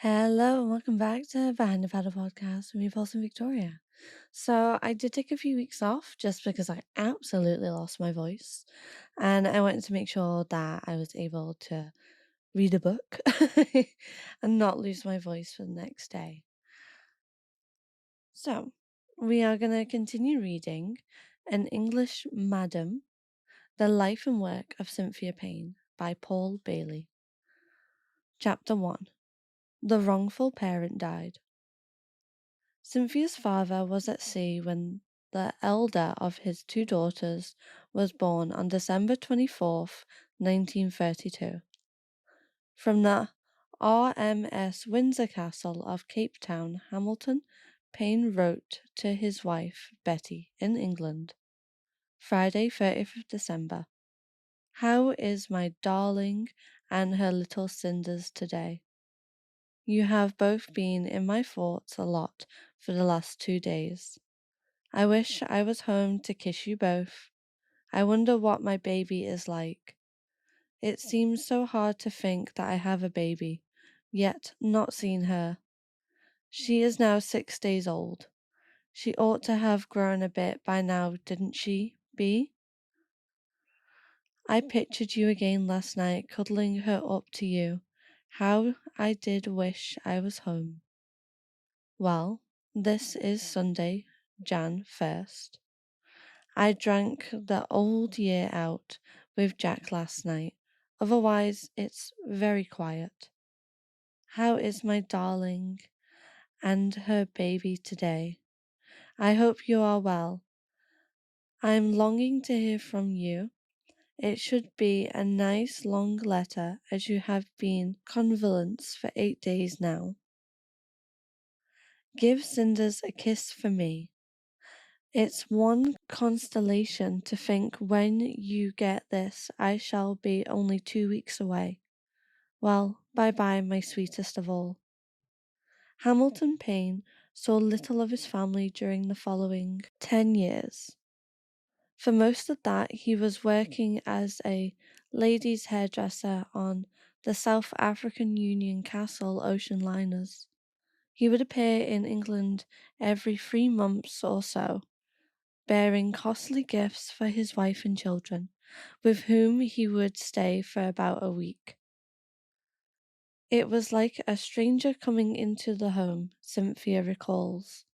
Hello and welcome back to Behind the Paddle podcast with me, Paulson Victoria. So I did take a few weeks off just because I absolutely lost my voice, and I wanted to make sure that I was able to read a book and not lose my voice for the next day. So we are going to continue reading An English Madam, The Life and Work of Cynthia Payne by Paul Bailey. Chapter 1. The Wrongful Parent Died. Cynthia's father was at sea when the elder of his two daughters was born on December 24th, 1932. From the RMS Windsor Castle of Cape Town, Hamilton, Payne wrote to his wife, Betty, in England. Friday, 30th of December. How is my darling and her little Cinders today? You have both been in my thoughts a lot for the last 2 days. I wish I was home to kiss you both. I wonder what my baby is like. It seems so hard to think that I have a baby, yet not seen her. She is now 6 days old. She ought to have grown a bit by now, didn't she, Bee? I pictured you again last night, cuddling her up to you. How I did wish I was home. Well, this is Sunday, Jan 1st. I drank the old year out with Jack last night, otherwise it's very quiet. How is my darling and her baby today? I hope you are well. I am longing to hear from you. It should be a nice long letter, as you have been convalescent for 8 days now. Give Cinders a kiss for me. It's one constellation to think when you get this I shall be only 2 weeks away. Well, bye-bye, my sweetest of all. Hamilton Payne saw little of his family during the following 10 years. For most of that, he was working as a ladies' hairdresser on the South African Union Castle ocean liners. He would appear in England every 3 months or so, bearing costly gifts for his wife and children, with whom he would stay for about a week. It was like a stranger coming into the home, Cynthia recalls.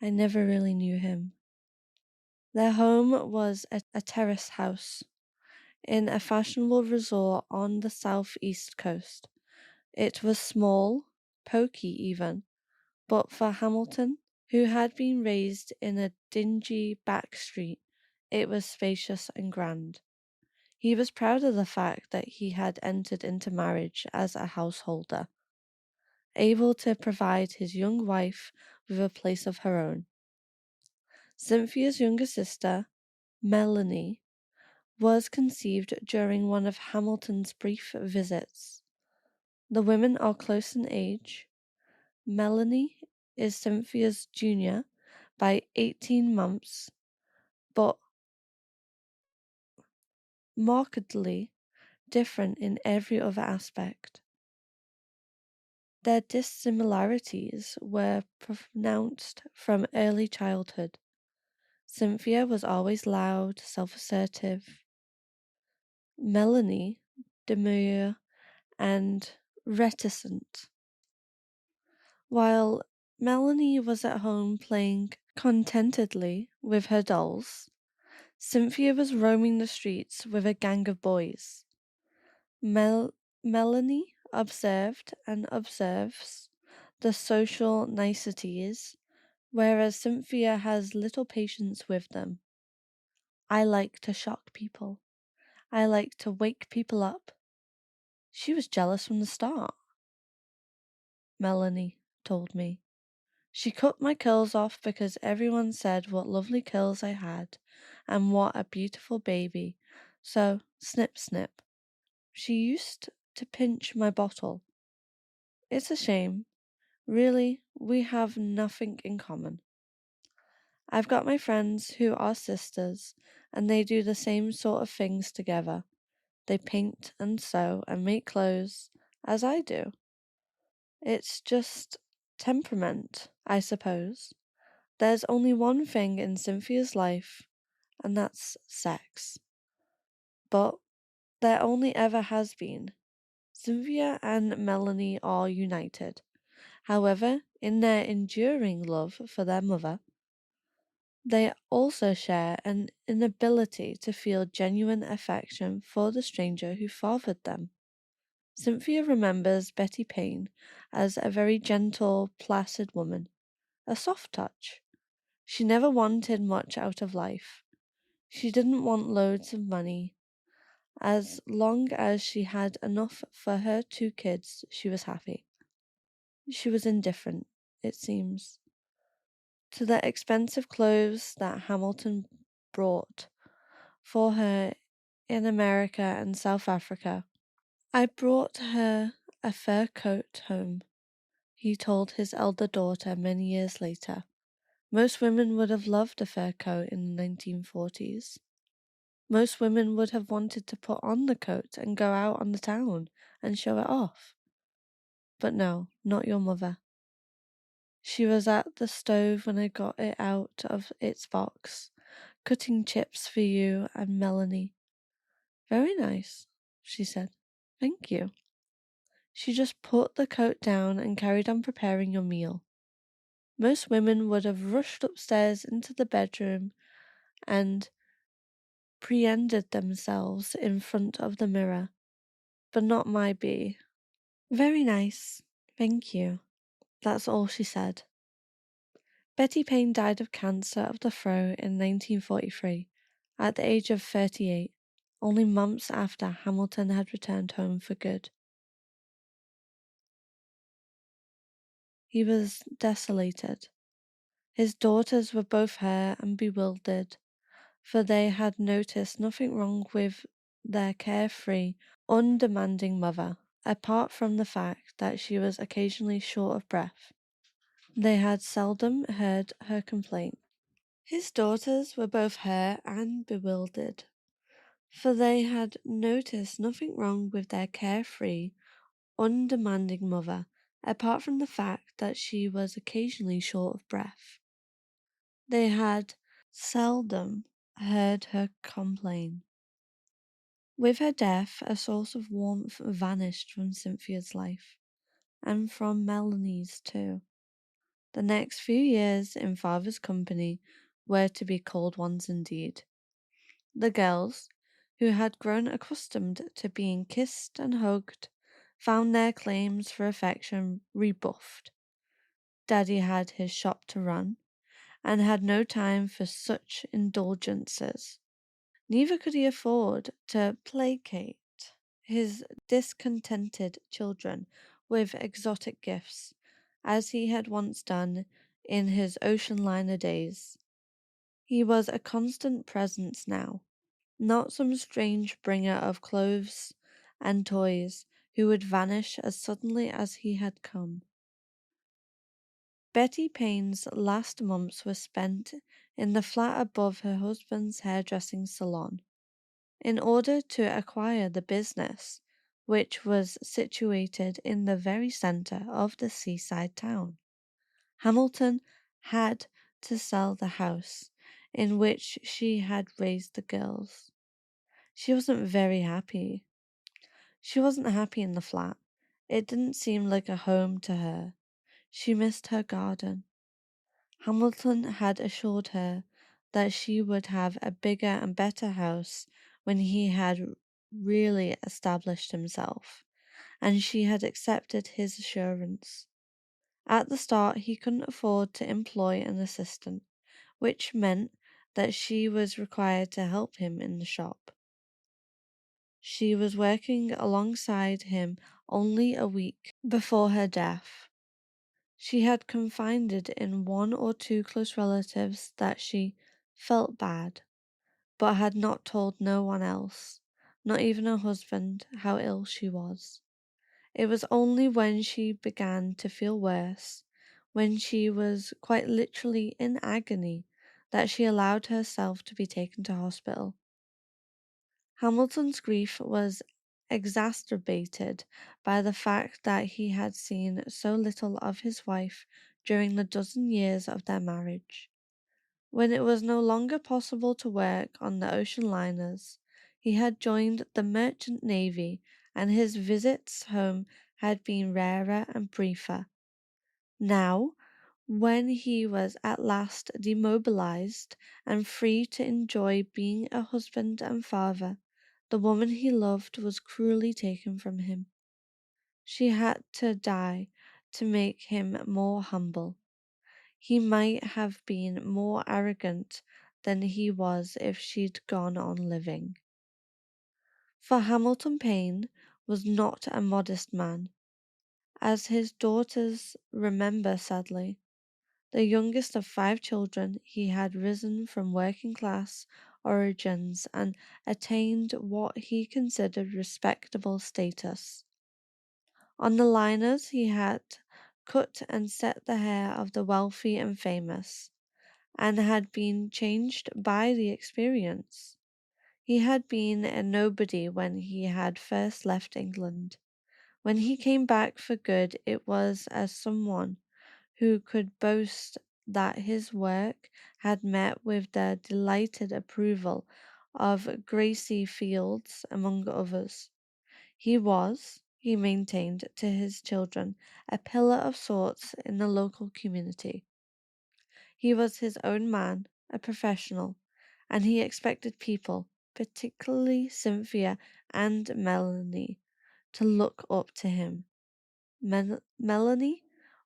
I never really knew him. Their home was a terrace house in a fashionable resort on the southeast coast. It was small, poky even, but for Hamilton, who had been raised in a dingy back street, it was spacious and grand. He was proud of the fact that he had entered into marriage as a householder, able to provide his young wife with a place of her own. Cynthia's younger sister, Melanie, was conceived during one of Hamilton's brief visits. The women are close in age. Melanie is Cynthia's junior by 18 months, but markedly different in every other aspect. Their dissimilarities were pronounced from early childhood. Cynthia was always loud, self-assertive. Melanie, demure and reticent. While Melanie was at home playing contentedly with her dolls, Cynthia was roaming the streets with a gang of boys. Melanie observed and observes the social niceties, whereas Cynthia has little patience with them. I like to shock people. I like to wake people up. She was jealous from the start, Melanie told me. She cut my curls off because everyone said what lovely curls I had and what a beautiful baby. So, snip, snip. She used to pinch my bottle. It's a shame. Really, we have nothing in common. I've got my friends who are sisters, and they do the same sort of things together. They paint and sew and make clothes, as I do. It's just temperament, I suppose. There's only one thing in Cynthia's life, and that's sex. But there only ever has been. Cynthia and Melanie are united. However, in their enduring love for their mother, they also share an inability to feel genuine affection for the stranger who fathered them. Cynthia remembers Betty Payne as a very gentle, placid woman, a soft touch. She never wanted much out of life. She didn't want loads of money. As long as she had enough for her 2 kids, she was happy. She was indifferent, it seems, to the expensive clothes that Hamilton brought for her in America and South Africa. I brought her a fur coat home, he told his elder daughter many years later. Most women would have loved a fur coat in the 1940s. Most women would have wanted to put on the coat and go out on the town and show it off. But no, not your mother. She was at the stove when I got it out of its box, cutting chips for you and Melanie. Very nice, she said. Thank you. She just put the coat down and carried on preparing your meal. Most women would have rushed upstairs into the bedroom and preended themselves in front of the mirror, but not my bee. Very nice, thank you. That's all she said. Betty Payne died of cancer of the throat in 1943, at the age of 38, only months after Hamilton had returned home for good. He was desolated. His daughters were both hurt and bewildered, for they had noticed nothing wrong with their carefree, undemanding mother, apart from the fact that she was occasionally short of breath. They had seldom heard her complain. His daughters were both hurt and bewildered, for they had noticed nothing wrong with their carefree, undemanding mother, apart from the fact that she was occasionally short of breath. They had seldom heard her complain. With her death, a source of warmth vanished from Cynthia's life, and from Melanie's too. The next few years in father's company were to be cold ones indeed. The girls, who had grown accustomed to being kissed and hugged, found their claims for affection rebuffed. Daddy had his shop to run, and had no time for such indulgences. Neither could he afford to placate his discontented children with exotic gifts, as he had once done in his ocean liner days. He was a constant presence now, not some strange bringer of clothes and toys who would vanish as suddenly as he had come. Betty Payne's last months were spent in the flat above her husband's hairdressing salon. In order to acquire the business, which was situated in the very centre of the seaside town, Hamilton had to sell the house in which she had raised the girls. She wasn't very happy. She wasn't happy in the flat. It didn't seem like a home to her. She missed her garden. Hamilton had assured her that she would have a bigger and better house when he had really established himself, and she had accepted his assurance. At the start, he couldn't afford to employ an assistant, which meant that she was required to help him in the shop. She was working alongside him only a week before her death. She had confided in 1 or 2 close relatives that she felt bad, but had not told no one else, not even her husband, how ill she was. It was only when she began to feel worse, when she was quite literally in agony, that she allowed herself to be taken to hospital. Hamilton's grief was exacerbated by the fact that he had seen so little of his wife during the dozen years of their marriage. When it was no longer possible to work on the ocean liners, he had joined the merchant navy, and his visits home had been rarer and briefer. Now, when he was at last demobilized and free to enjoy being a husband and father, the woman he loved was cruelly taken from him. She had to die to make him more humble. He might have been more arrogant than he was if she'd gone on living. For Hamilton Payne was not a modest man, as his daughters remember sadly. The youngest of 5 children, he had risen from working class origins and attained what he considered respectable status. On the liners, he had cut and set the hair of the wealthy and famous, and had been changed by the experience. He had been a nobody when he had first left England. When he came back for good, it was as someone who could boast that his work had met with the delighted approval of Gracie Fields, among others. He was, he maintained to his children, a pillar of sorts in the local community. He was his own man, a professional, and he expected people, particularly Cynthia and Melanie, to look up to him. Melanie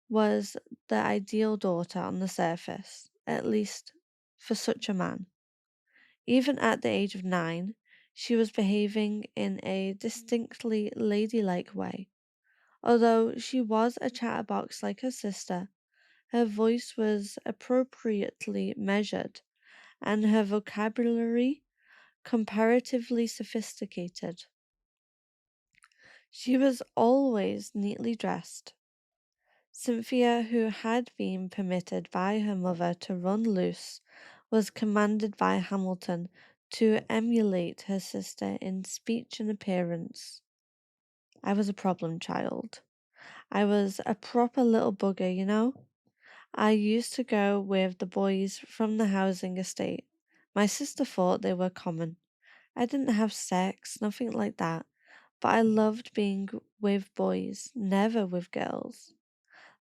was the ideal daughter on the surface, at least for such a man. Even at the age of 9, she was behaving in a distinctly ladylike way. Although she was a chatterbox like her sister, her voice was appropriately measured, and her vocabulary comparatively sophisticated. She was always neatly dressed. Cynthia, who had been permitted by her mother to run loose, was commanded by Hamilton to emulate her sister in speech and appearance. I was a problem child. I was a proper little bugger, you know. I used to go with the boys from the housing estate. My sister thought they were common. I didn't have sex, nothing like that, but I loved being with boys, never with girls.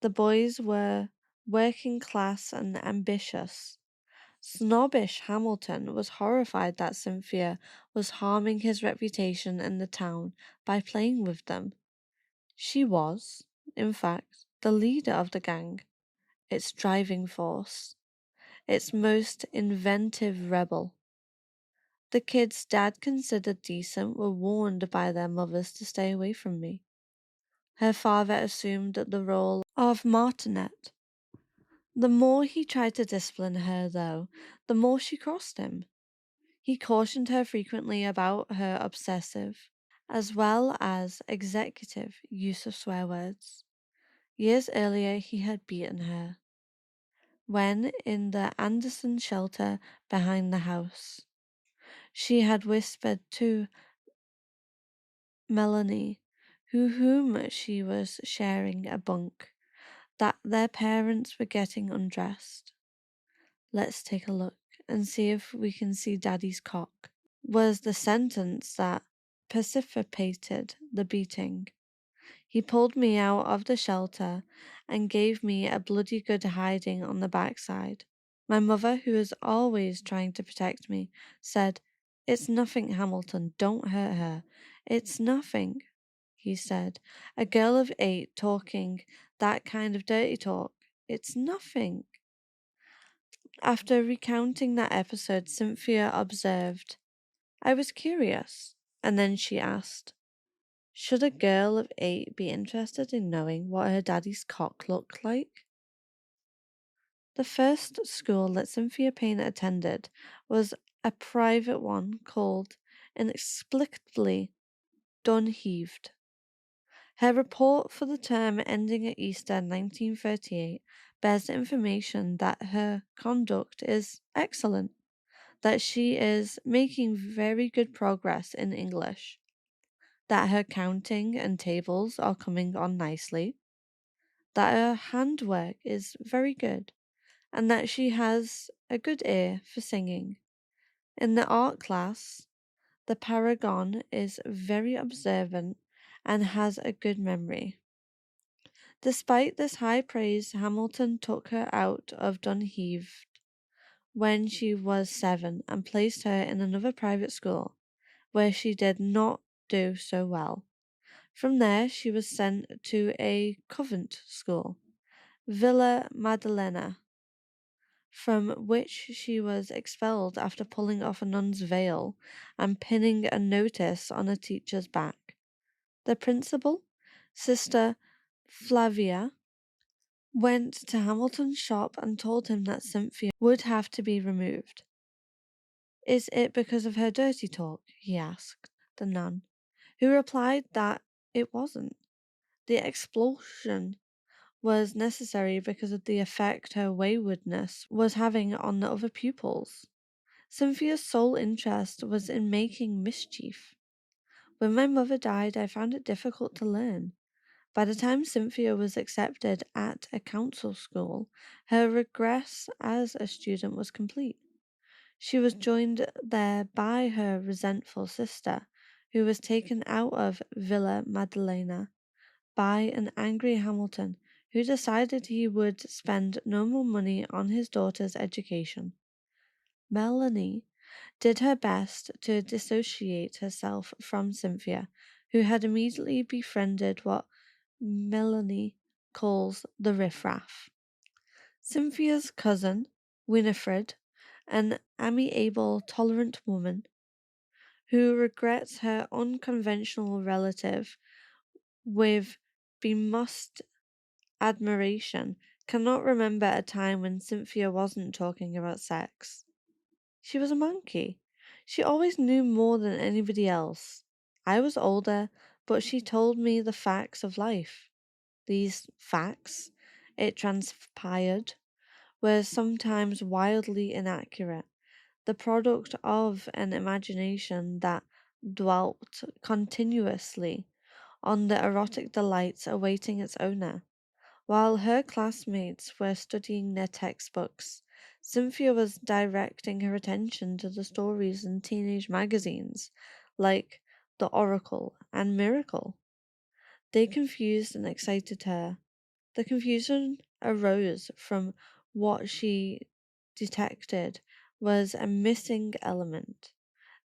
The boys were working class and ambitious. Snobbish Hamilton was horrified that Cynthia was harming his reputation in the town by playing with them. She was, in fact, the leader of the gang, its driving force, its most inventive rebel. The kids Dad considered decent were warned by their mothers to stay away from me. Her father assumed the role of martinet. The more he tried to discipline her, though, the more she crossed him. He cautioned her frequently about her obsessive, as well as executive, use of swear words. Years earlier, he had beaten her when in the Anderson shelter behind the house. She had whispered to Melanie, whom she was sharing a bunk, that their parents were getting undressed. "Let's take a look and see if we can see Daddy's cock," was the sentence that precipitated the beating. He pulled me out of the shelter and gave me a bloody good hiding on the backside. My mother, who was always trying to protect me, said, "It's nothing, Hamilton, don't hurt her. It's nothing," he said. "A girl of 8 talking that kind of dirty talk. It's nothing." After recounting that episode, Cynthia observed, "I was curious," and then she asked, "Should a girl of 8 be interested in knowing what her daddy's cock looked like?" The first school that Cynthia Payne attended was a private one called, inexplicably, Dunheaved. Her report for the term ending at Easter 1938 bears information that her conduct is excellent, that she is making very good progress in English. that her counting and tables are coming on nicely, that her handwork is very good, and that she has a good ear for singing. In the art class, the paragon is very observant and has a good memory. Despite this high praise, Hamilton took her out of Dunheath when she was 7 and placed her in another private school, where she did not do so well. From there, she was sent to a convent school, Villa Maddalena, from which she was expelled after pulling off a nun's veil and pinning a notice on a teacher's back. The principal, Sister Flavia, went to Hamilton's shop and told him that Cynthia would have to be removed. "Is it because of her dirty talk?" he asked the nun, who replied that it wasn't. The expulsion was necessary because of the effect her waywardness was having on the other pupils. Cynthia's sole interest was in making mischief. When my mother died, I found it difficult to learn. By the time Cynthia was accepted at a council school, her regress as a student was complete. She was joined there by her resentful sister, who was taken out of Villa Maddalena by an angry Hamilton, who decided he would spend no more money on his daughter's education. Melanie did her best to dissociate herself from Cynthia, who had immediately befriended what Melanie calls the riffraff. Cynthia's cousin, Winifred, an amiable, tolerant woman, who regrets her unconventional relative with bemused admiration, cannot remember a time when Cynthia wasn't talking about sex. She was a monkey. She always knew more than anybody else. I was older, but she told me the facts of life. These facts, it transpired, were sometimes wildly inaccurate, the product of an imagination that dwelt continuously on the erotic delights awaiting its owner. While her classmates were studying their textbooks, Cynthia was directing her attention to the stories in teenage magazines like The Oracle and Miracle. They confused and excited her. The confusion arose from what she detected was a missing element.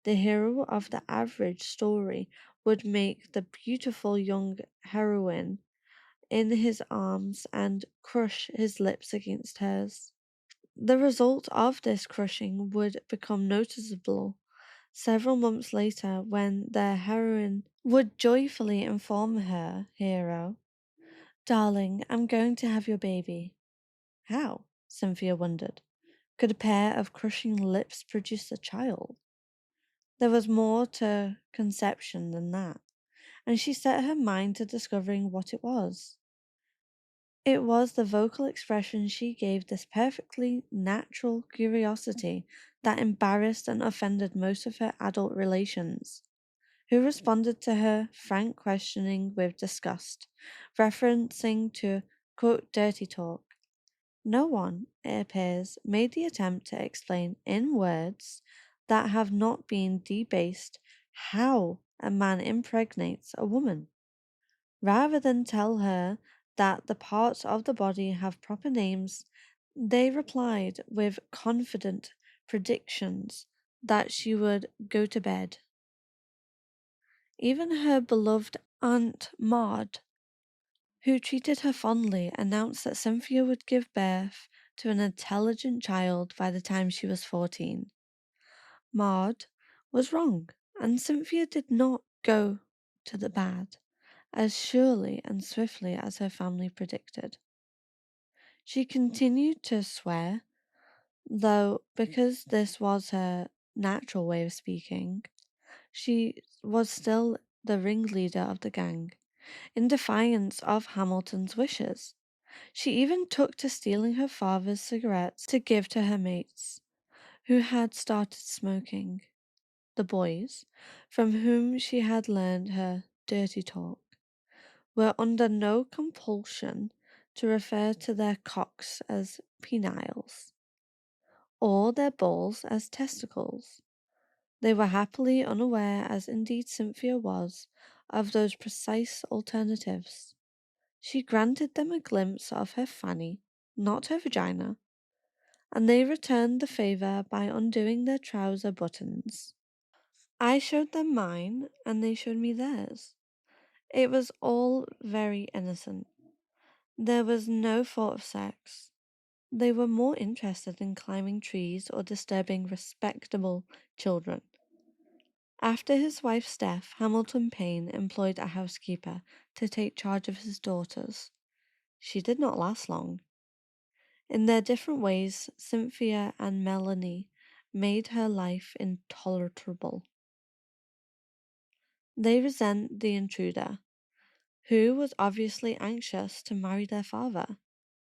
The hero of the average story would make the beautiful young heroine in his arms and crush his lips against hers. The result of this crushing would become noticeable several months later when the heroine would joyfully inform her hero, "Darling, I'm going to have your baby." How? Cynthia wondered. Could a pair of crushing lips produce a child? There was more to conception than that, and she set her mind to discovering what it was. It was the vocal expression she gave this perfectly natural curiosity that embarrassed and offended most of her adult relations, who responded to her frank questioning with disgust, referencing to, quote, dirty talk. No one, it appears, made the attempt to explain in words that have not been debased how a man impregnates a woman. Rather than tell her that the parts of the body have proper names, they replied with confident predictions that she would go to bed. Even her beloved Aunt Maud, who treated her fondly, announced that Cynthia would give birth to an intelligent child by the time she was 14. Maud was wrong, and Cynthia did not go to the bad as surely and swiftly as her family predicted. She continued to swear, though because this was her natural way of speaking, she was still the ringleader of the gang, in defiance of Hamilton's wishes. She even took to stealing her father's cigarettes to give to her mates, who had started smoking, the boys, from whom she had learned her dirty talk, were under no compulsion to refer to their cocks as peniles, or their balls as testicles. They were happily unaware, as indeed Cynthia was, of those precise alternatives. She granted them a glimpse of her fanny, not her vagina, and they returned the favour by undoing their trouser buttons. I showed them mine, and they showed me theirs. It was all very innocent. There was no thought of sex. They were more interested in climbing trees or disturbing respectable children. After his wife's death, Hamilton Payne employed a housekeeper to take charge of his daughters. She did not last long. In their different ways, Cynthia and Melanie made her life intolerable. They resent the intruder, who was obviously anxious to marry their father.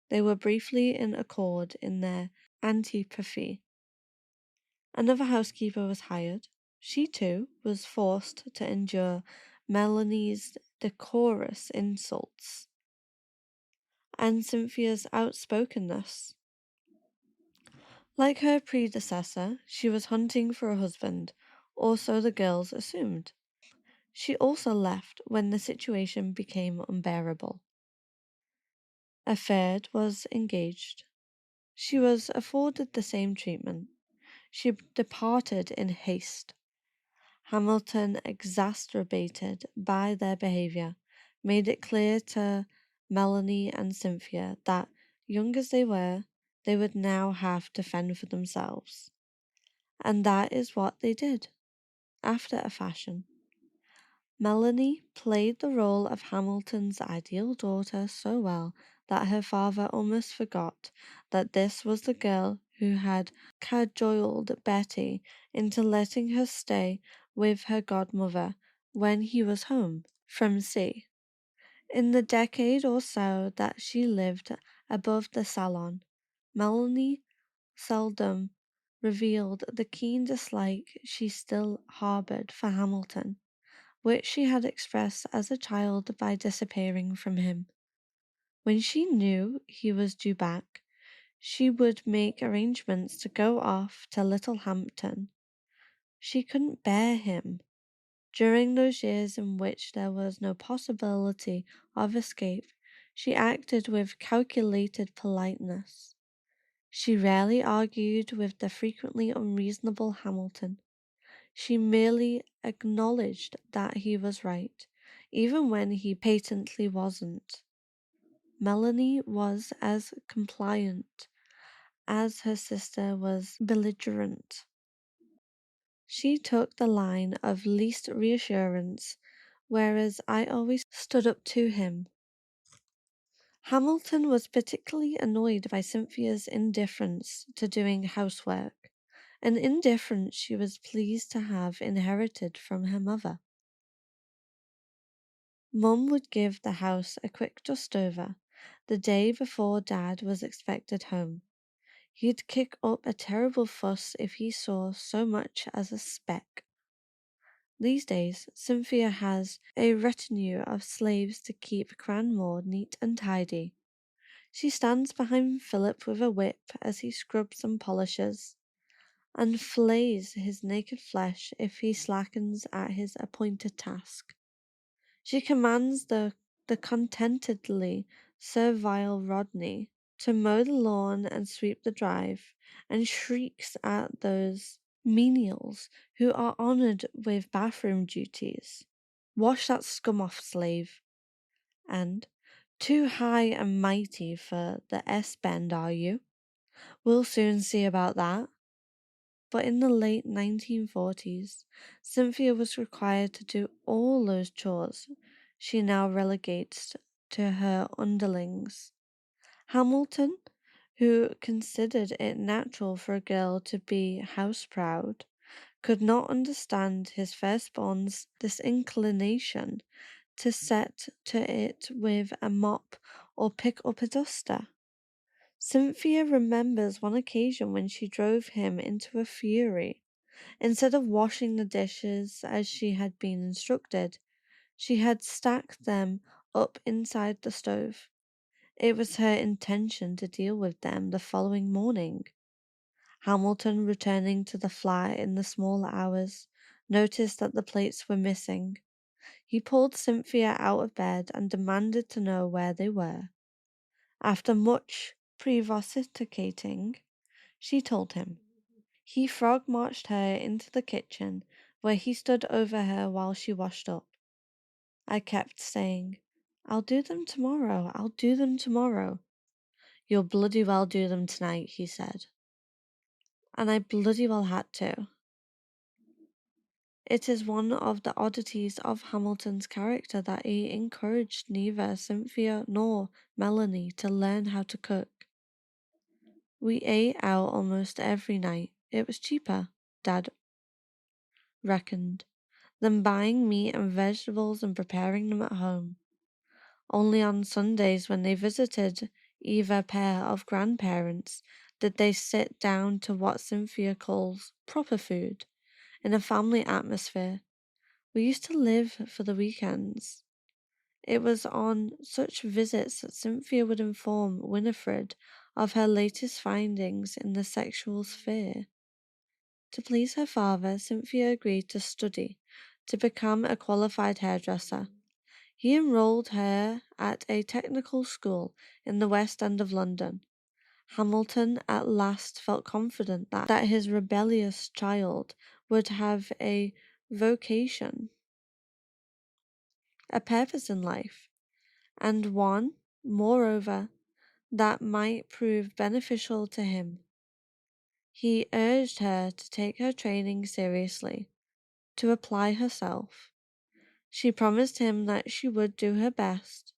They were briefly in accord in their antipathy. Another housekeeper was hired. She, too, was forced to endure Melanie's decorous insults and Cynthia's outspokenness. Like her predecessor, she was hunting for a husband, or so the girls assumed. She also left when the situation became unbearable. A third was engaged. She was afforded the same treatment. She departed in haste. Hamilton, exacerbated by their behaviour, made it clear to Melanie and Cynthia that, young as they were, they would now have to fend for themselves. And that is what they did, after a fashion. Melanie played the role of Hamilton's ideal daughter so well that her father almost forgot that this was the girl who had cajoled Betty into letting her stay with her godmother when he was home from sea. In the decade or so that she lived above the salon, Melanie seldom revealed the keen dislike she still harbored for Hamilton, which she had expressed as a child by disappearing from him. When she knew he was due back, she would make arrangements to go off to Littlehampton. She couldn't bear him. During those years in which there was no possibility of escape, she acted with calculated politeness. She rarely argued with the frequently unreasonable Hamilton. She merely acknowledged that he was right, even when he patently wasn't. Melanie was as compliant as her sister was belligerent. She took the line of least reassurance, whereas I always stood up to him. Hamilton was particularly annoyed by Cynthia's indifference to doing housework, an indifference she was pleased to have inherited from her mother. Mum would give the house a quick dust-over the day before Dad was expected home. He'd kick up a terrible fuss if he saw so much as a speck. These days, Cynthia has a retinue of slaves to keep Cranmore neat and tidy. She stands behind Philip with a whip as he scrubs and polishes, and flays his naked flesh if he slackens at his appointed task. She commands the contentedly servile Rodney to mow the lawn and sweep the drive, and shrieks at those menials who are honoured with bathroom duties. Wash that scum off, slave. And, too high and mighty for the S-bend, are you? We'll soon see about that. But in the late 1940s, Cynthia was required to do all those chores she now relegates to her underlings. Hamilton, who considered it natural for a girl to be house-proud, could not understand his firstborn's disinclination to set to it with a mop or pick up a duster. Cynthia remembers one occasion when she drove him into a fury. Instead of washing the dishes as she had been instructed, She had stacked them up inside the stove. It was her intention to deal with them the following morning. Hamilton, returning to the flat in the small hours, noticed that the plates were missing. He pulled Cynthia out of bed and demanded to know where they were. After much prevaricating, she told him. He frog marched her into the kitchen, where he stood over her while she washed up. I kept saying, "I'll do them tomorrow, I'll do them tomorrow." "You'll bloody well do them tonight," he said. And I bloody well had to. It is one of the oddities of Hamilton's character that he encouraged neither Cynthia nor Melanie to learn how to cook. We ate out almost every night. It was cheaper, Dad reckoned, than buying meat and vegetables and preparing them at home. Only on Sundays, when they visited either pair of grandparents, did they sit down to what Cynthia calls proper food, in a family atmosphere. We used to live for the weekends. It was on such visits that Cynthia would inform Winifred of her latest findings in the sexual sphere. To please her father, Cynthia agreed to study to become a qualified hairdresser. He enrolled her at a technical school in the West End of London. Hamilton at last felt confident that his rebellious child would have a vocation, a purpose in life, and one, moreover, that might prove beneficial to him. He urged her to take her training seriously, to apply herself. She promised him that she would do her best.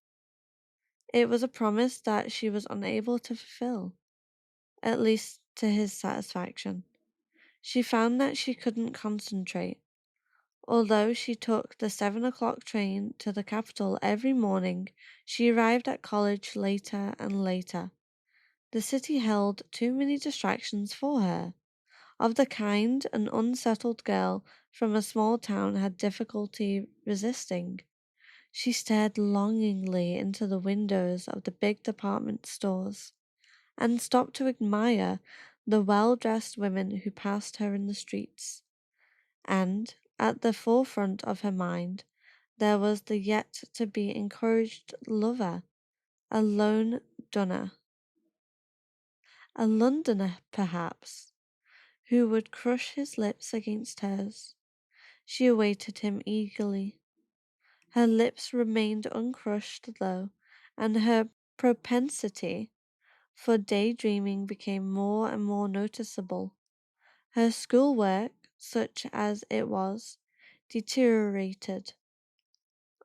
It was a promise that she was unable to fulfill, at least to his satisfaction. She found that she couldn't concentrate. Although she took the 7 o'clock train to the capital every morning, she arrived at college later and later. The city held too many distractions for her, of the kind an unsettled girl from a small town had difficulty resisting. She stared longingly into the windows of the big department stores, and stopped to admire the well-dressed women who passed her in the streets. And, at the forefront of her mind, there was the yet-to-be encouraged lover, a lone dunner. A Londoner, perhaps, who would crush his lips against hers. She awaited him eagerly. Her lips remained uncrushed, though, and her propensity for daydreaming became more and more noticeable. Her schoolwork, such as it was, deteriorated.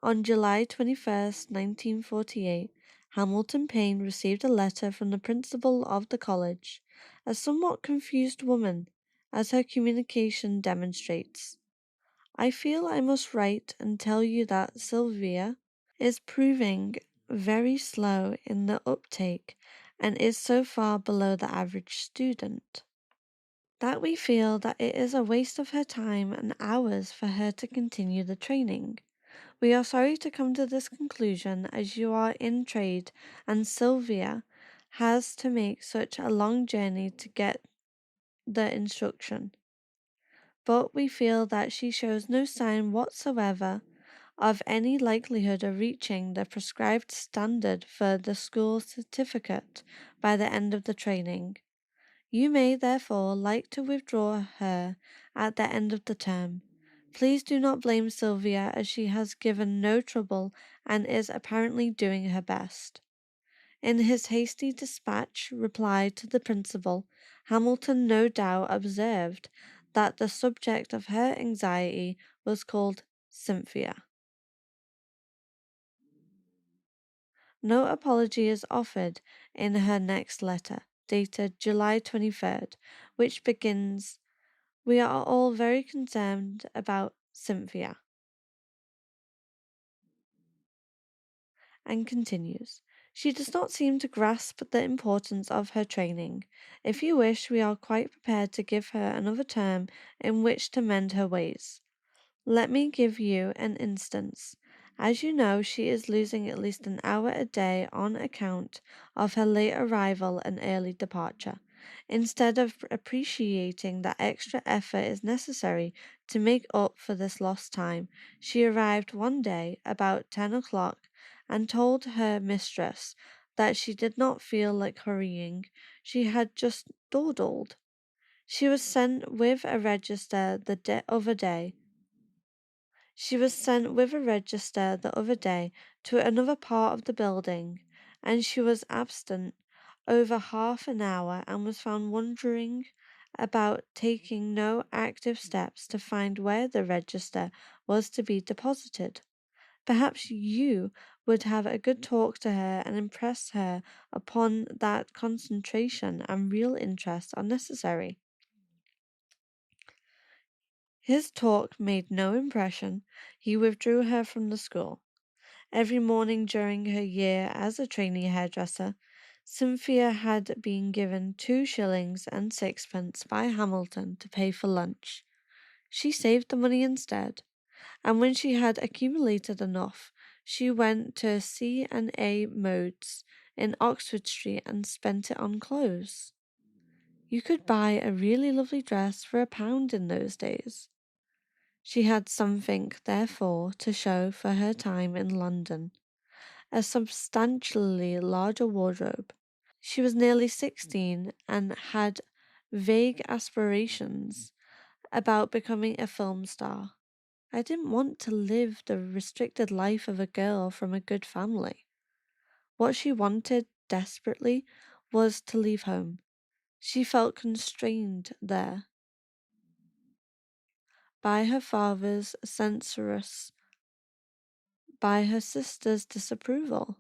On July 21st, 1948, Hamilton Payne received a letter from the principal of the college, a somewhat confused woman, as her communication demonstrates. "I feel I must write and tell you that Sylvia is proving very slow in the uptake and is so far below the average student that we feel that it is a waste of her time and hours for her to continue the training. We are sorry to come to this conclusion as you are in trade and Sylvia has to make such a long journey to get the instruction. But we feel that she shows no sign whatsoever of any likelihood of reaching the prescribed standard for the school certificate by the end of the training. You may therefore like to withdraw her at the end of the term. Please do not blame Sylvia, as she has given no trouble and is apparently doing her best." In his hasty dispatch reply to the principal, Hamilton no doubt observed that the subject of her anxiety was called Cynthia. No apology is offered in her next letter, dated July 23rd, which begins, "We are all very concerned about Cynthia," and continues, "She does not seem to grasp the importance of her training. If you wish, we are quite prepared to give her another term in which to mend her ways. Let me give you an instance. As you know, she is losing at least an hour a day on account of her late arrival and early departure. Instead of appreciating that extra effort is necessary to make up for this lost time, she arrived one day about 10 o'clock and told her mistress that she did not feel like hurrying. She had just dawdled. She was sent with a register the other day. She was sent with a register the other day to another part of the building, and she was absent over half an hour and was found wandering about, taking no active steps to find where the register was to be deposited. Perhaps you would have a good talk to her and impress her upon that concentration and real interest are necessary. His talk made no impression. He withdrew her from the school. Every morning during her year as a trainee hairdresser, Cynthia had been given 2 shillings and 6pence by Hamilton to pay for lunch. She saved the money instead, and when she had accumulated enough, she went to C&A Modes in Oxford Street and spent it on clothes. You could buy a really lovely dress for £1 in those days. She had something, therefore, to show for her time in London, a substantially larger wardrobe. She was nearly 16 and had vague aspirations about becoming a film star. I didn't want to live the restricted life of a girl from a good family. What she wanted desperately was to leave home. She felt constrained there by her father's censorious, by her sister's disapproval.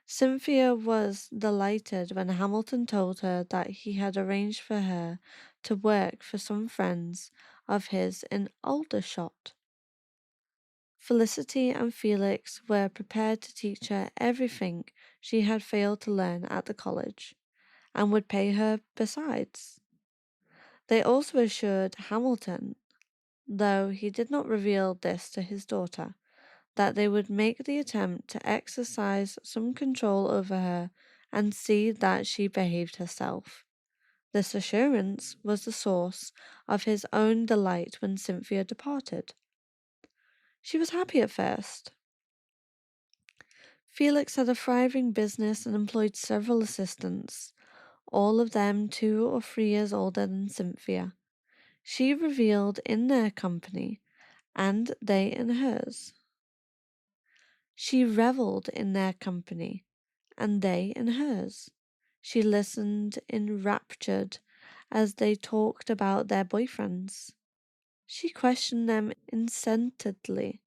Cynthia was delighted when Hamilton told her that he had arranged for her to work for some friends of his in Aldershot. Felicity and Felix were prepared to teach her everything she had failed to learn at the college, and would pay her besides. They also assured Hamilton, though he did not reveal this to his daughter, that they would make the attempt to exercise some control over her and see that she behaved herself. This assurance was the source of his own delight when Cynthia departed. She was happy at first. Felix had a thriving business and employed several assistants, all of them 2 or 3 years older than Cynthia. She revelled in their company, and they in hers. She revelled in their company, and they in hers. She listened enraptured as they talked about their boyfriends. She questioned them incessantly,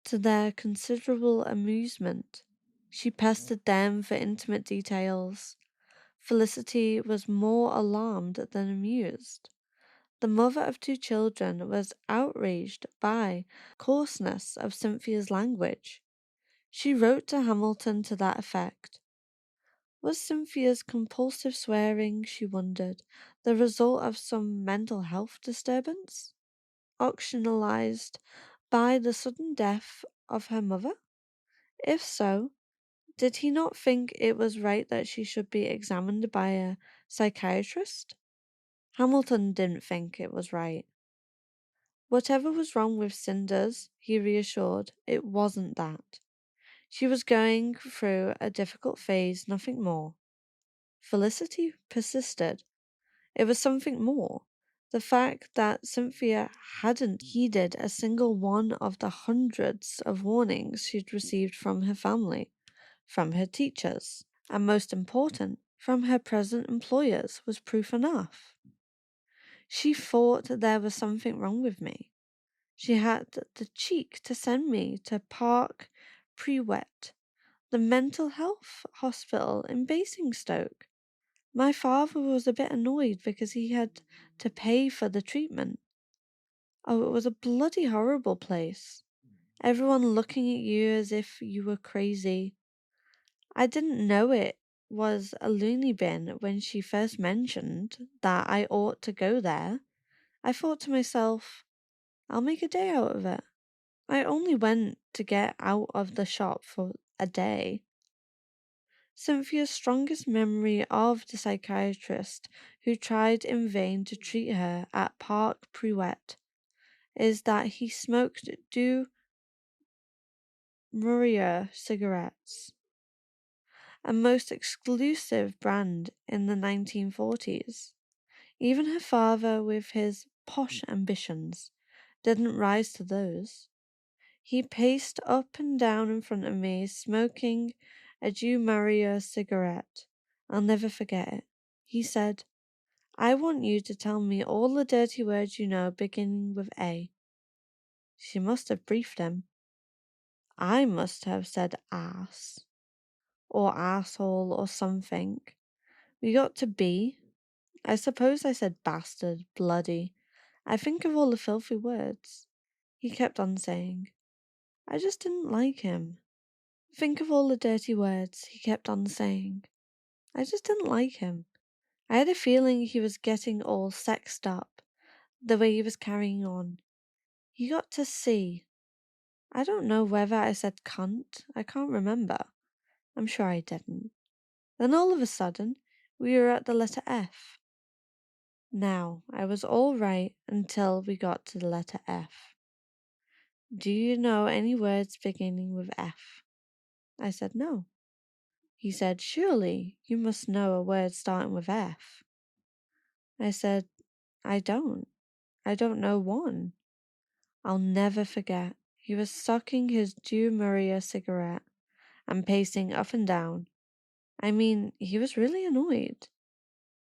to their considerable amusement. She pestered them for intimate details. Felicity was more alarmed than amused. The mother of 2 children was outraged by coarseness of Cynthia's language. She wrote to Hamilton to that effect. Was Cynthia's compulsive swearing, she wondered, the result of some mental health disturbance, occasionalized by the sudden death of her mother? If so, did he not think it was right that she should be examined by a psychiatrist? Hamilton didn't think it was right. Whatever was wrong with Cinders, he reassured, it wasn't that. She was going through a difficult phase, nothing more. Felicity persisted. It was something more. The fact that Cynthia hadn't heeded a single one of the hundreds of warnings she'd received from her family, from her teachers, and most important, from her present employers was proof enough. She thought there was something wrong with me. She had the cheek to send me to Park Prewet, the mental health hospital in Basingstoke. My father was a bit annoyed because he had to pay for the treatment. Oh, it was a bloody horrible place. Everyone looking at you as if you were crazy. I didn't know it was a loony bin when she first mentioned that I ought to go there. I thought to myself, I'll make a day out of it. I only went to get out of the shop for a day. Cynthia's strongest memory of the psychiatrist who tried in vain to treat her at Park Pruett is that he smoked Du Maurier cigarettes, a most exclusive brand in the 1940s. Even her father, with his posh ambitions, didn't rise to those. He paced up and down in front of me, smoking a Du Maurier cigarette. I'll never forget it. He said, "I want you to tell me all the dirty words you know beginning with A." She must have briefed him. I must have said ass, or asshole, or something. We got to B. I suppose I said bastard, bloody. I think of all the filthy words. He kept on saying. I just didn't like him. Think of all the dirty words, he kept on saying. I just didn't like him. I had a feeling he was getting all sexed up, the way he was carrying on. He got to C. I don't know whether I said cunt. I can't remember. I'm sure I didn't. Then all of a sudden, we were at the letter F. Now, I was all right until we got to the letter F. Do you know any words beginning with F? I said no. He said, surely you must know a word starting with F. I said, I don't. I don't know one. I'll never forget. He was sucking his Du Maurier cigarette and pacing up and down. I mean, he was really annoyed.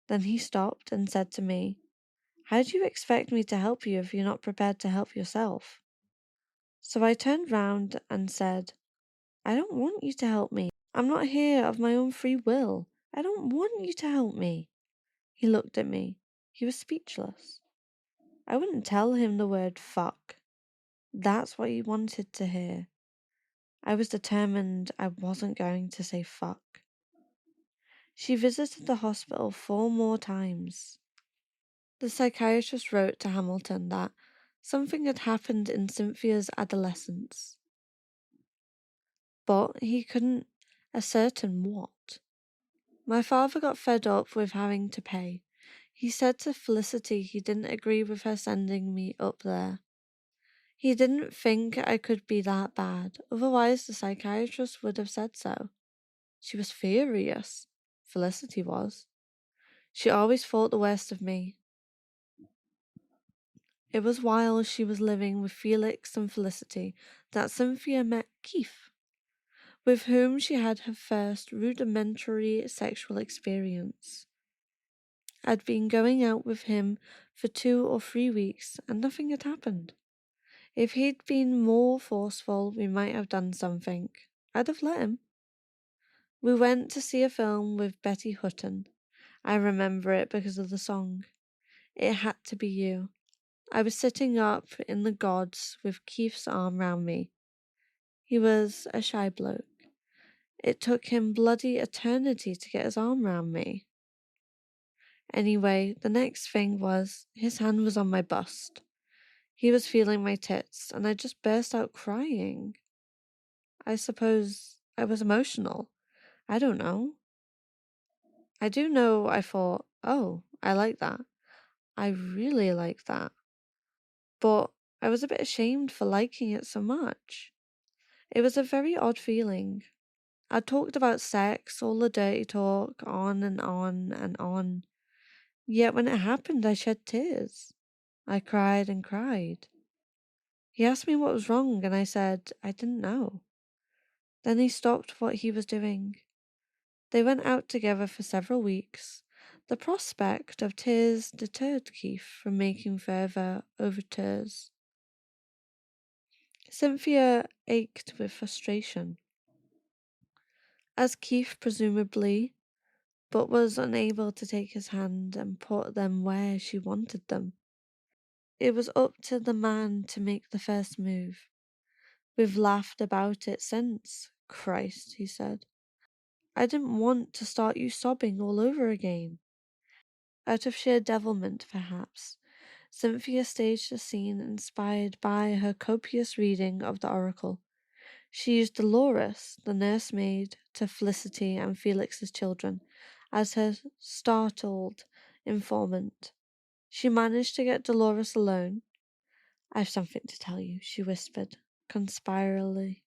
Then he stopped and said to me, how do you expect me to help you if you're not prepared to help yourself? So I turned round and said, I don't want you to help me. I'm not here of my own free will. I don't want you to help me. He looked at me. He was speechless. I wouldn't tell him the word fuck. That's what he wanted to hear. I was determined I wasn't going to say fuck. She visited the hospital 4 more times. The psychiatrist wrote to Hamilton that something had happened in Cynthia's adolescence, but he couldn't ascertain what. My father got fed up with having to pay. He said to Felicity he didn't agree with her sending me up there. He didn't think I could be that bad, otherwise the psychiatrist would have said so. She was furious. Felicity was. She always thought the worst of me. It was while she was living with Felix and Felicity that Cynthia met Keith, with whom she had her first rudimentary sexual experience. I'd been going out with him for 2 or 3 weeks and nothing had happened. If he'd been more forceful, we might have done something. I'd have let him. We went to see a film with Betty Hutton. I remember it because of the song. It Had to Be You. I was sitting up in the gods with Keith's arm round me. He was a shy bloke. It took him bloody eternity to get his arm round me. Anyway, the next thing was, his hand was on my bust. He was feeling my tits, and I just burst out crying. I suppose I was emotional. I don't know. I do know I thought, oh, I like that. I really like that. But I was a bit ashamed for liking it so much. It was a very odd feeling. I talked about sex, all the dirty talk, on and on and on. Yet when it happened, I shed tears. I cried and cried. He asked me what was wrong, and I said I didn't know. Then he stopped what he was doing. They went out together for several weeks. The prospect of tears deterred Keith from making further overtures. Cynthia ached with frustration, as Keith presumably, but was unable to take his hand and put them where she wanted them. It was up to the man to make the first move. We've laughed about it since. Christ, he said. I didn't want to start you sobbing all over again. Out of sheer devilment, perhaps, Cynthia staged a scene inspired by her copious reading of the oracle. She used Dolores, the nursemaid to Felicity and Felix's children, as her startled informant. She managed to get Dolores alone. "I've something to tell you," she whispered, conspiratorially.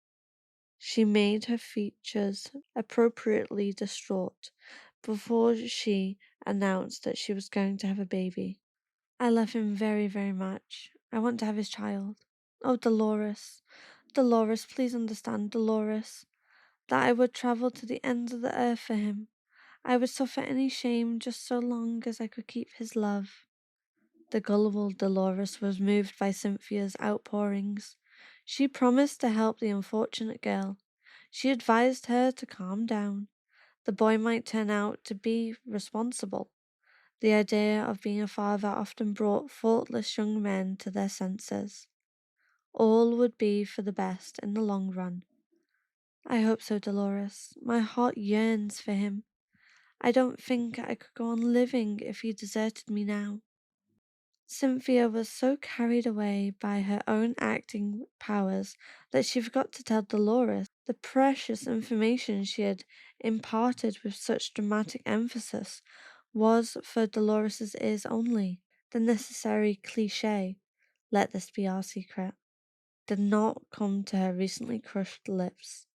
She made her features appropriately distraught before she announced that she was going to have a baby. "I love him very, very much. I want to have his child. Oh, Dolores, Dolores, please understand, Dolores, that I would travel to the ends of the earth for him. I would suffer any shame just so long as I could keep his love." The gullible Dolores was moved by Cynthia's outpourings. She promised to help the unfortunate girl. She advised her to calm down. The boy might turn out to be responsible. The idea of being a father often brought thoughtless young men to their senses. All would be for the best in the long run. "I hope so, Dolores. My heart yearns for him. I don't think I could go on living if he deserted me now." Cynthia was so carried away by her own acting powers that she forgot to tell Dolores the precious information she had imparted with such dramatic emphasis was for Dolores's ears only. The necessary cliché, "Let this be our secret," did not come to her recently crushed lips.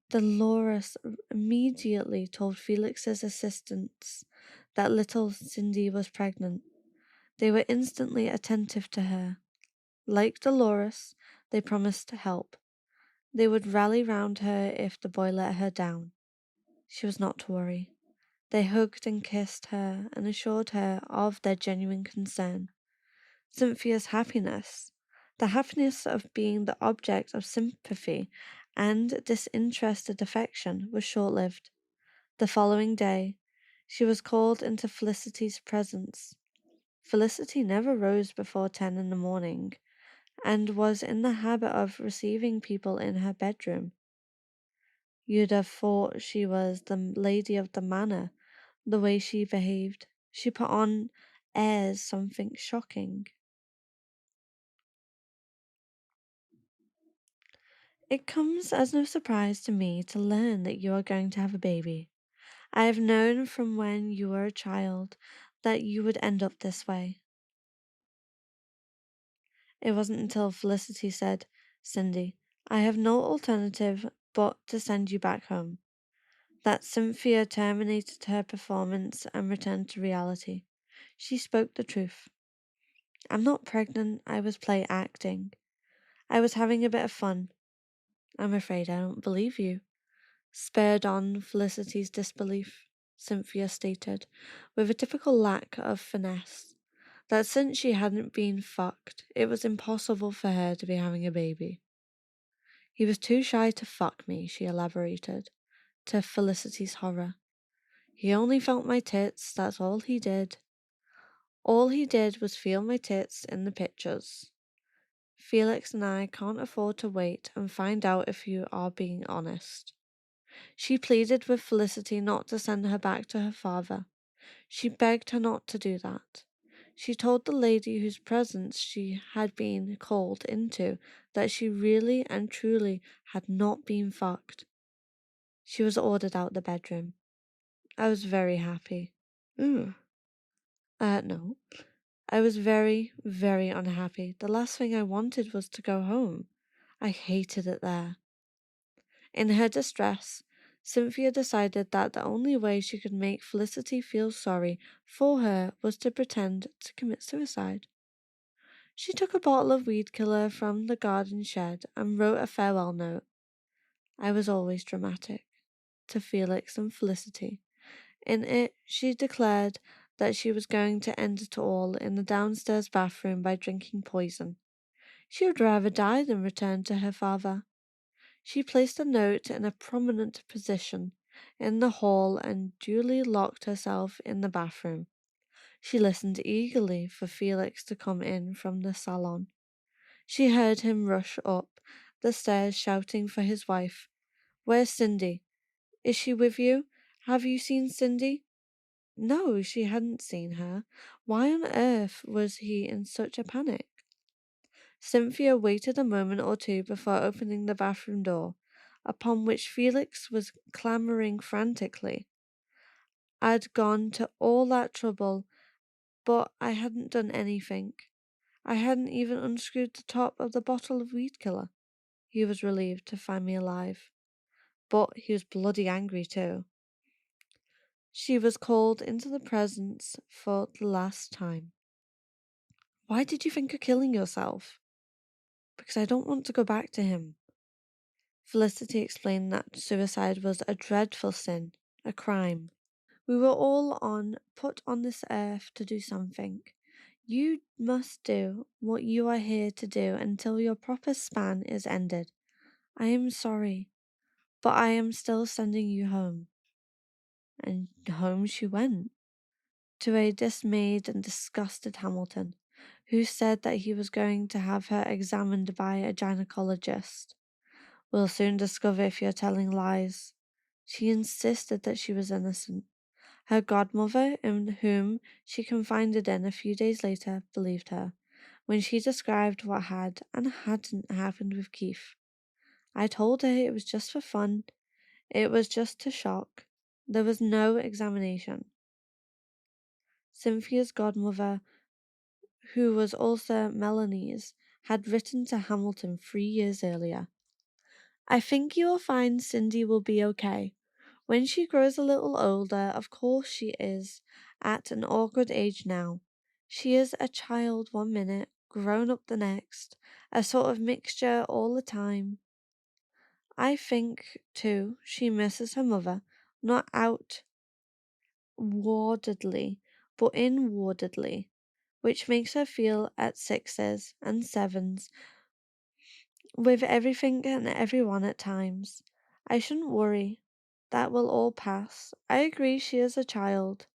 Dolores immediately told Felix's assistants that little Cindy was pregnant. They were instantly attentive to her. Like Dolores, they promised to help. They would rally round her if the boy let her down. She was not to worry. They hugged and kissed her and assured her of their genuine concern. Cynthia's happiness, the happiness of being the object of sympathy and disinterested affection, was short-lived. The following day, she was called into Felicity's presence. Felicity never rose before 10 in the morning, and was in the habit of receiving people in her bedroom. You'd have thought she was the lady of the manor, the way she behaved. She put on airs something shocking. "It comes as no surprise to me to learn that you are going to have a baby. I have known from when you were a child that you would end up this way." It wasn't until Felicity said, "Cindy, I have no alternative but to send you back home," that Cynthia terminated her performance and returned to reality. She spoke the truth. "I'm not pregnant. I was play acting. I was having a bit of fun." "I'm afraid I don't believe you," spurred on Felicity's disbelief. Cynthia stated, with a typical lack of finesse, that since she hadn't been fucked, it was impossible for her to be having a baby. "He was too shy to fuck me," she elaborated, to Felicity's horror. "He only felt my tits, that's all he did. All he did was feel my tits in the pictures. Felix and I can't afford to wait and find out if you are being honest." She pleaded with Felicity not to send her back to her father. She begged her not to do that. She told the lady whose presence she had been called into that she really and truly had not been fucked. She was ordered out the bedroom. I was very happy. No. I was very, very unhappy. The last thing I wanted was to go home. I hated it there. In her distress, Cynthia decided that the only way she could make Felicity feel sorry for her was to pretend to commit suicide. She took a bottle of weed killer from the garden shed and wrote a farewell note. "I was always dramatic," to Felix and Felicity. In it, she declared that she was going to end it all in the downstairs bathroom by drinking poison. She would rather die than return to her father. She placed the note in a prominent position in the hall and duly locked herself in the bathroom. She listened eagerly for Felix to come in from the salon. She heard him rush up the stairs shouting for his wife. "Where's Cindy? Is she with you? Have you seen Cindy?" No, she hadn't seen her. Why on earth was he in such a panic? Cynthia waited a moment or two before opening the bathroom door, upon which Felix was clamoring frantically. I'd gone to all that trouble, but I hadn't done anything. I hadn't even unscrewed the top of the bottle of weed killer. He was relieved to find me alive, but he was bloody angry too. She was called into the presence for the last time. Why did you think of killing yourself? Because I don't want to go back to him. Felicity explained that suicide was a dreadful sin, a crime. We were all put on this earth to do something. You must do what you are here to do until your proper span is ended. I am sorry, but I am still sending you home. And home she went, to a dismayed and disgusted Hamilton, who said that he was going to have her examined by a gynecologist. We'll soon discover if you're telling lies. She insisted that she was innocent. Her godmother, in whom she confided in a few days later, believed her, when she described what had and hadn't happened with Keith. I told her it was just for fun. It was just to shock. There was no examination. Cynthia's godmother, who was also Melanie's, had written to Hamilton 3 years earlier. I think you will find Cindy will be okay. When she grows a little older, of course she is at an awkward age now. She is a child 1 minute, grown up the next, a sort of mixture all the time. I think, too, she misses her mother, not outwardly, but inwardly, which makes her feel at 6s and 7s with everything and everyone at times. I shouldn't worry. That will all pass. I agree she is a child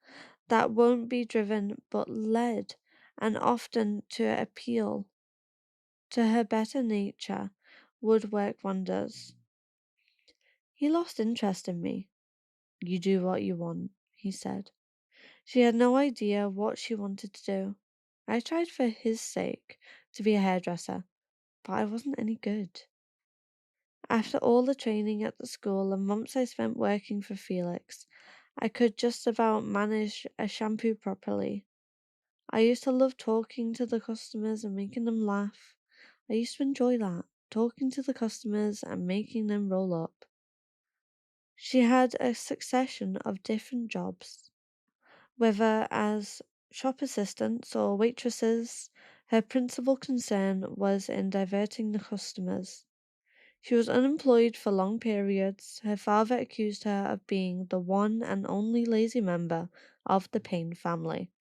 that won't be driven but led, and often to appeal to her better nature would work wonders. He lost interest in me. You do what you want, he said. She had no idea what she wanted to do. I tried for his sake to be a hairdresser, but I wasn't any good. After all the training at the school and months I spent working for Felix, I could just about manage a shampoo properly. I used to love talking to the customers and making them laugh. I used to enjoy that, talking to the customers and making them roll up. She had a succession of different jobs, whether as shop assistants or waitresses. Her principal concern was in diverting the customers. She was unemployed for long periods. Her father accused her of being the one and only lazy member of the Payne family.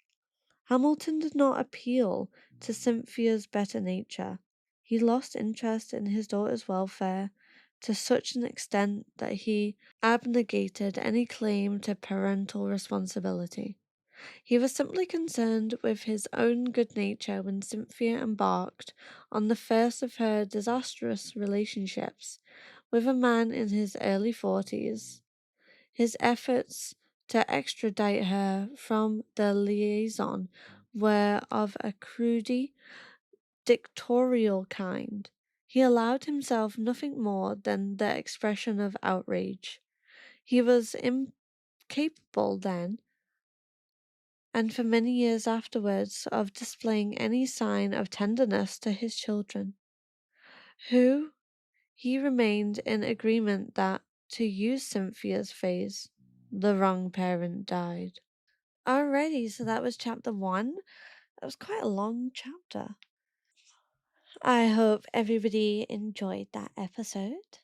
Hamilton did not appeal to Cynthia's better nature. He lost interest in his daughter's welfare to such an extent that he abnegated any claim to parental responsibility. He was simply concerned with his own good nature when Cynthia embarked on the first of her disastrous relationships with a man in his early 40s. His efforts to extradite her from the liaison were of a crudely dictatorial kind. He allowed himself nothing more than the expression of outrage. He was incapable then, and for many years afterwards, of displaying any sign of tenderness to his children, who he remained in agreement that, to use Cynthia's phrase, the wrong parent died. Alrighty, so that was chapter 1. That was quite a long chapter. I hope everybody enjoyed that episode.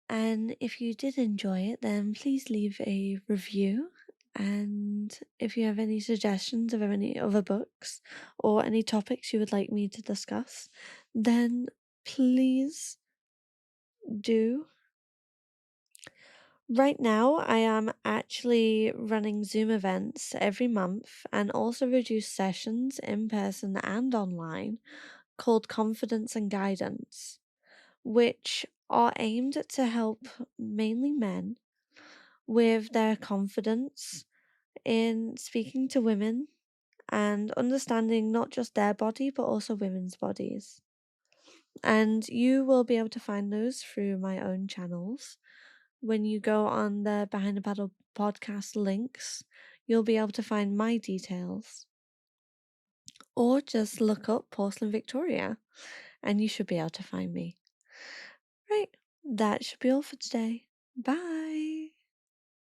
And if you did enjoy it, then please leave a review. And if you have any suggestions of any other books or any topics you would like me to discuss, then please do. Right now, I am actually running Zoom events every month and also reduced sessions in person and online called Confidence and Guidance, which are aimed to help mainly men with their confidence in speaking to women and understanding not just their body but also women's bodies. And you will be able to find those through my own channels. When you go on the Behind the Paddle podcast links, you'll be able to find my details. Or just look up Porcelain Victoria and you should be able to find me. Right, that should be all for today. Bye!